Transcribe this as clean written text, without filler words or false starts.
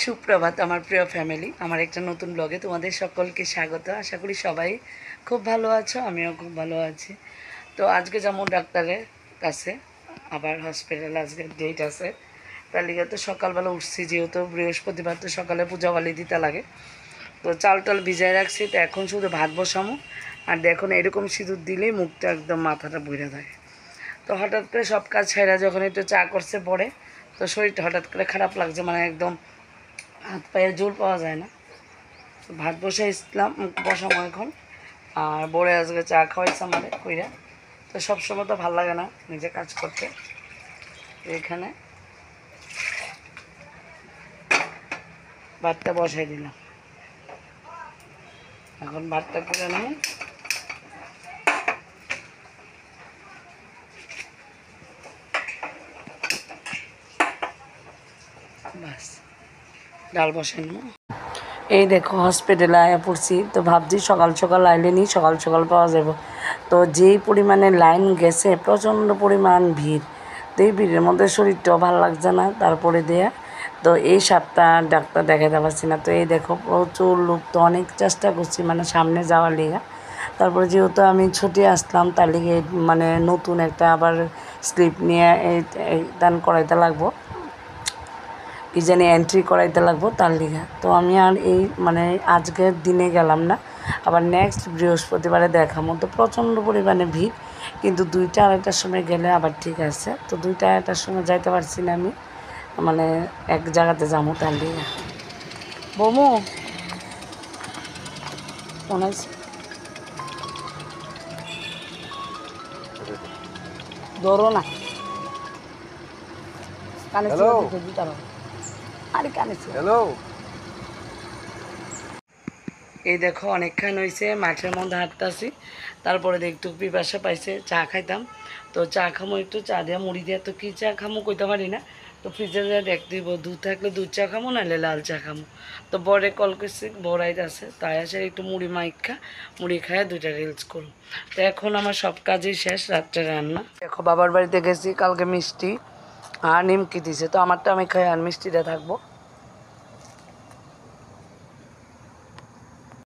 সুপ্রভাত আমার প্রিয় ফ্যামিলি, আমার একটা নতুন ব্লগে তোমাদের সকলকে স্বাগত। আশা করি সবাই খুব ভালো আছো, আমিও খুব ভালো আছি। তো আজকে যেমন ডাক্তারের কাছে, আবার হসপিটালে আজকে ডেট আছে, তার লিগে তো সকালবেলা উঠছি, যেহেতু বৃহস্পতিবার তো সকালে পূজাবালি দিতে লাগে। তো চাল টাল ভিজায় রাখছি, তো এখন শুধু ভাত বসামো। আর দেখুন এরকম সিঁদুর দিলেই মুখটা একদম মাথাটা বইরা থাকে। তো হঠাৎ করে সব কাজ ছেড়া যখন একটু চা করছে পরে, তো শরীরটা হঠাৎ করে খারাপ লাগছে, মানে একদম হাত পায়ে জোর পাওয়া যায় না। ভাত বসাইছিলাম, বসাবো এখন। আর বড়ে আজকে চা খাওয়াইছে আমাদের কইরা। তো সবসময় তো ভাল লাগে না নিজে কাজ করতে। এখানে ভাতটা বসাই দিলাম, এখন ভাতটা করে নেব। বাস ডাল বসাই নেব। এই দেখো হসপিটালে আয়া পড়ছি, তো ভাবছি সকাল সকাল আইলে নি সকাল সকাল পাওয়া যাব। তো যেই পরিমাণে লাইন গেছে, প্রচণ্ড পরিমাণ ভিড়। তো এই ভিড়ের মধ্যে শরীরটাও ভালো লাগছে না, তারপরে দিয়ে তো এই সপ্তাহ ডাক্তার দেখাতে পারছি না। তো এই দেখো প্রচুর লোক, তো অনেক চেষ্টা করছি মানে সামনে যাওয়ার লিগা। তারপরে যেহেতু আমি ছুটি আসলাম, তার লিগে মানে নতুন একটা আবার স্লিপ নিয়ে এই দান করাইতে লাগবো, কি জানি এন্ট্রি করাইতে লাগবো, তার লিগা। তো আমি আর এই মানে আজকের দিনে গেলাম না, আবার নেক্সট বৃহস্পতিবারে দেখাবো। তো প্রচণ্ড পরিমাণে ভিড়, কিন্তু 2টা-2:30টার সময় গেলে আবার ঠিক আছে। তো 2টা-2:30টার সময় যাইতে পারছি না আমি, মানে এক জায়গাতে যাবো, তার লিগা। বমু মনে হচ্ছে ধরো না, কানে ছিল দিতে দিতে পারো। আরে কানে ছিল। এই দেখো অনেকক্ষণ হয়েছে মাঠের মধ্যে হাঁটতেছি। তারপরে একটু পিপাসা পাইছে, চা খাইতাম। তো চা খামো, একটু চা দিয়া মুড়ি দিয়া, তো কী চা খামো কইতে পারি না। তো ফ্রিজে যা দেখতে দিব, দুধ থাকলে দুধ চা খামো, নাহলে লাল চা খামো। তো বরে কল করছি, বড়াইত আছে, তাই আসে একটু মুড়ি মাইখা মুড়ি খায় 2টা রিলস করুন। তো এখন আমার সব কাজই শেষ, রাত্রে রান্না। দেখো বাবার বাড়িতে গেছি, কালকে মিষ্টি আর নিমকি দিছে, তো আমারটা আমি খাই আর মিষ্টিটা থাকবো।